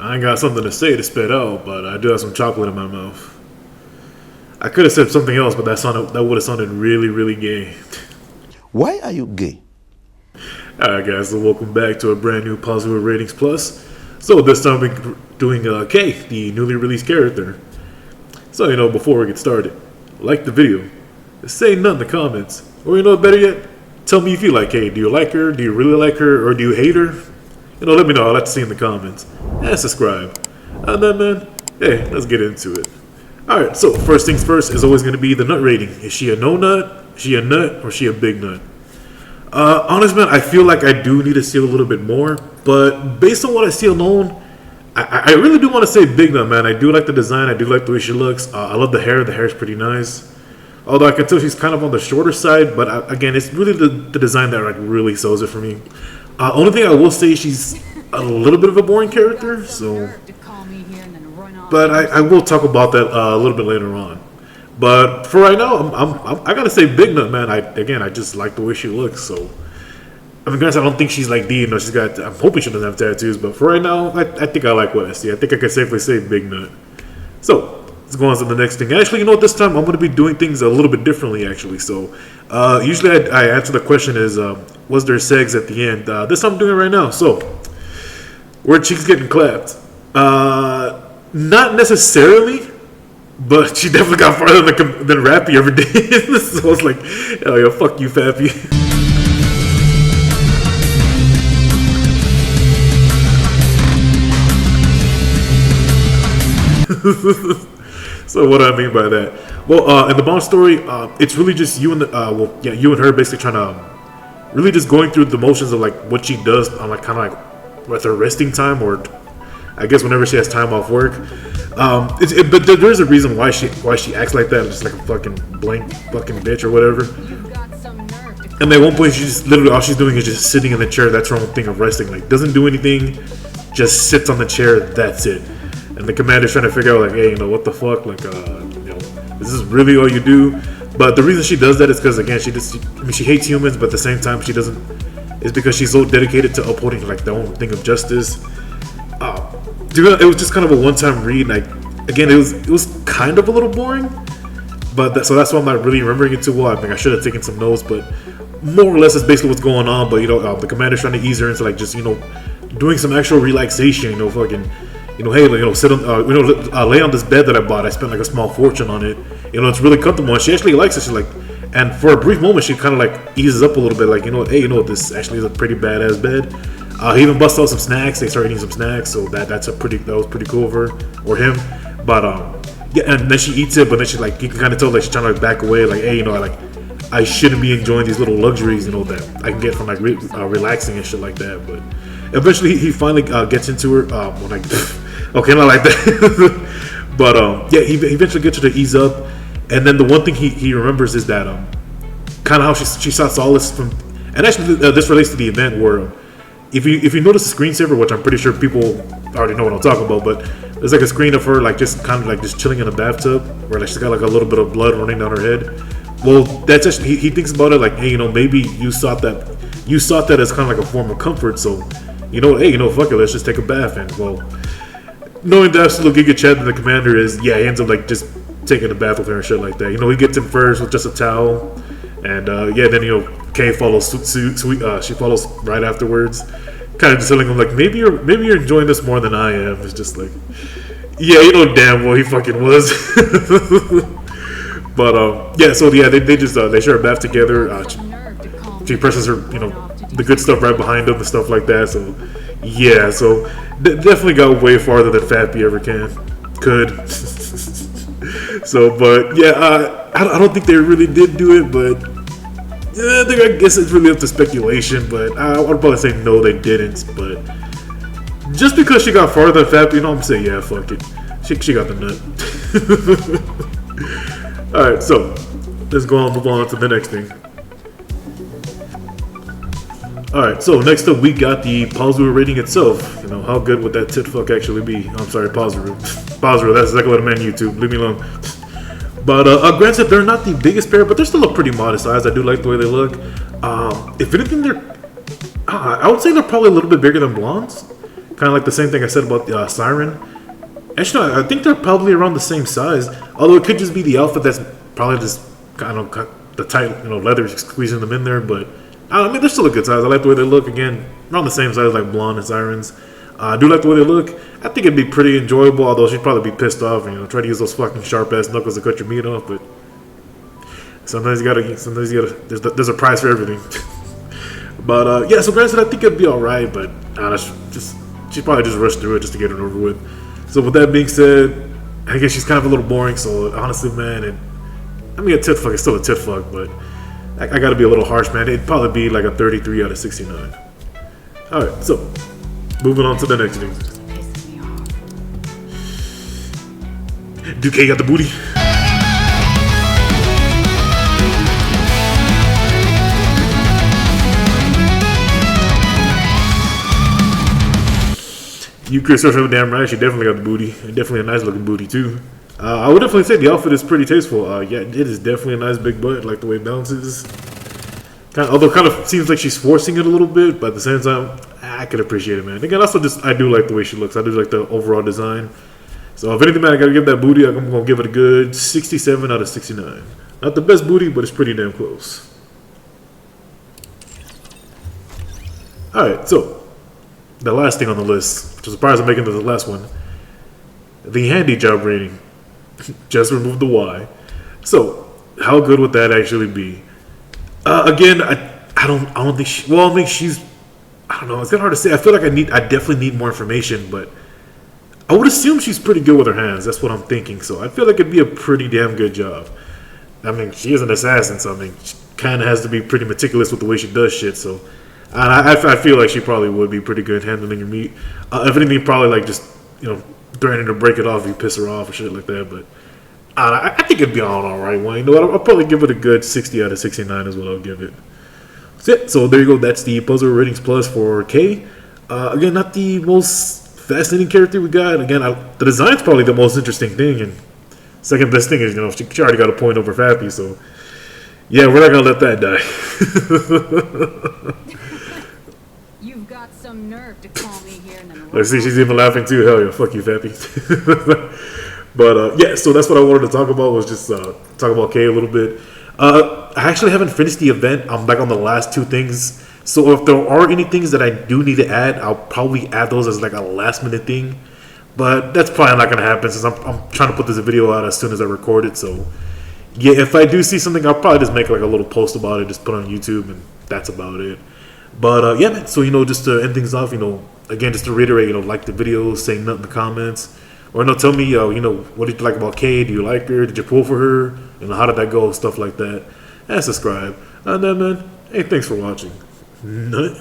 I ain't got something to say to spit out, but I do have some chocolate in my mouth. I could have said something else, but that would have sounded really, really gay. Why are you gay? Alright guys, so welcome back to a brand new Paizuri Ratings Plus. So this time we're doing K, the newly released character. So before we get started, like the video, say none in the comments, or better yet, tell me if you like K. Do you like her, do you really like her, or do you hate her? Let me know, I'd like to see in the comments. And subscribe. And then man, hey, let's get into it. Alright, so first things first is always going to be the nut rating. Is she a no nut, is she a nut, or is she a big nut? Honest man, I feel like I do need to see a little bit more, but based on what I see alone, I really do want to say big nut, man. I do like the design, I do like the way she looks. I love the hair is pretty nice. Although I can tell she's kind of on the shorter side, but again, it's really the design that like really sells it for me. Only thing I will say, she's a little bit of a boring character, so. But I will talk about that a little bit later on. But for right now, I gotta say big nut, man. I just like the way she looks. So I mean, guys, I don't think she's like D. She's got. I'm hoping she doesn't have tattoos. But for right now, I think I like what I see. I think I can safely say big nut. So let's go on to the next thing. Actually, this time I'm gonna be doing things a little bit differently. Actually, so usually I answer the question is was there SEGGS at the end? This time I'm doing it right now. So where cheeks getting clapped? Not necessarily. But she definitely got farther than Fapi ever did. So I was like, hell yeah, fuck you, Fapi. So what do I mean by that? Well, in the Bond story, it's really just you and you and her basically trying to really just going through the motions of like what she does on like kind of like with her resting time, or I guess whenever she has time off work. But there's a reason why she acts like that, just like a fucking blank fucking bitch or whatever. And at one point, she just literally all she's doing is just sitting in the chair. That's her own thing of resting. Like doesn't do anything, just sits on the chair. That's it. And the commander's trying to figure out like, hey, what the fuck? Like, this is really all you do? But the reason she does that is because again, she hates humans, but at the same time, she doesn't. It's because she's so dedicated to upholding like the own thing of justice. It was just kind of a one-time read. Like again, it was kind of a little boring, but so that's why I'm not really remembering it too well. I think I should have taken some notes, but more or less, it's basically what's going on. But the commander's trying to ease her into like just doing some actual relaxation. Fucking hey, sit on lay on this bed that I bought. I spent like a small fortune on it. It's really comfortable, and she actually likes it. She's like, and for a brief moment, she kind of like eases up a little bit. Like hey, this actually is a pretty badass bed. He even busts out some snacks. They start eating some snacks, so that was pretty cool of her or him. But yeah, and then she eats it, but then she like you can kind of tell like she's trying to like back away, like hey, I shouldn't be enjoying these little luxuries, that I can get from like relaxing and shit like that. But eventually he finally gets into her. Okay, not like that. But yeah, he eventually gets her to ease up, and then the one thing he remembers is that kind of how she saw solace from, and actually this relates to the event where. If you notice the screensaver, which I'm pretty sure people already know what I'm talking about, but there's like a screen of her like just kind of like just chilling in a bathtub where like she's got like a little bit of blood running down her head. Well, that's actually he thinks about it like, hey, maybe you sought that as kind of like a form of comfort. So, hey, fuck it, let's just take a bath. And well, knowing the absolute Giga Chad and the commander is, yeah, he ends up like just taking a bath with her and shit like that. He gets him first with just a towel, and yeah, then Kay follows suit. She follows right afterwards, kind of just telling him like maybe you're enjoying this more than I am. It's just like, yeah, damn well he fucking was. But yeah, so yeah, they just they share a bath together. She presses her the good stuff right behind him and stuff like that. So yeah, so definitely got way farther than Fapi ever could. So, but yeah, I don't think they really did do it, but. Yeah, I guess it's really up to speculation, but I would probably say no, they didn't. But just because she got farther than Fapi, I'm gonna say yeah, fuck it. She got the nut. All right, so let's move on to the next thing. All right, so next up we got the Paizuri rating itself. How good would that tit fuck actually be? I'm sorry, Paizuri. Paizuri, that's exactly what I meant on YouTube. Leave me alone. But granted, they're not the biggest pair, but they're still a pretty modest size. I do like the way they look. If anything, I would say they're probably a little bit bigger than blondes. Kind of like the same thing I said about the Siren. Actually, no, I think they're probably around the same size. Although it could just be the outfit that's probably just kind of the tight, leather squeezing them in there. But I mean, they're still a good size. I like the way they look. Again, around the same size like Blonde and Sirens. I do like the way they look. I think it'd be pretty enjoyable. Although she'd probably be pissed off and try to use those fucking sharp ass knuckles to cut your meat off. But sometimes you gotta. There's a price for everything. But yeah, so granted, I think it'd be all right. But she probably just rushed through it just to get it over with. So with that being said, I guess she's kind of a little boring. So honestly, man, a tit fuck is still a tit fuck, but I gotta be a little harsh, man. It'd probably be like a 33 out of 69. All right, so moving on to the next thing. Duque got the booty. You Chris are damn right. She definitely got the booty, and definitely a nice looking booty too. I would definitely say the outfit is pretty tasteful. Yeah, it is definitely a nice big butt. Like the way it bounces. Although kind of seems like she's forcing it a little bit, but at the same time, I could appreciate it, man. Again, also I do like the way she looks. I do like the overall design. So if anything, man, I gotta give that booty. I'm gonna give it a good 67 out of 69. Not the best booty, but it's pretty damn close. All right, so. The last thing on the list, which I'm surprised I'm making to the last one, the HandyJob rating. Just remove the Y. So, how good would that actually be? Again, I don't think she. Well, I mean, she's. I don't know. It's kind of hard to say. I feel like I definitely need more information, but I would assume she's pretty good with her hands. That's what I'm thinking. So I feel like it'd be a pretty damn good job. I mean, she is an assassin, so I mean, she kind of has to be pretty meticulous with the way she does shit. So. And I feel like she probably would be pretty good handling your meat. If anything, probably like just threatening to break it off if you piss her off or shit like that. But I think it'd be all right. Well, I'll probably give it a good 60 out of 69 is what I'll give it. So there you go. That's the Paizuri Ratings Plus for K. Again, not the most fascinating character we got. Again, the design's probably the most interesting thing, and second best thing is she already got a point over Fapi. So yeah, we're not gonna let that die. You've got some nerve to call me here in the middle. Let's see, she's even laughing too. Hell yeah, fuck you, Fapi. But yeah, so that's what I wanted to talk about, was just talk about K a little bit. I actually haven't finished the event. I'm like on the last two things. So if there are any things that I do need to add, I'll probably add those as like a last minute thing. But that's probably not going to happen since I'm trying to put this video out as soon as I record it. So yeah, if I do see something, I'll probably just make like a little post about it, just put it on YouTube, and that's about it. But yeah, man, so just to end things off, again, just to reiterate, like the video, say nothing in the comments, or tell me, what did you like about Kay? Do you like her? Did you pull for her? How did that go? Stuff like that. And subscribe. And then, man, hey, thanks for watching. Nut.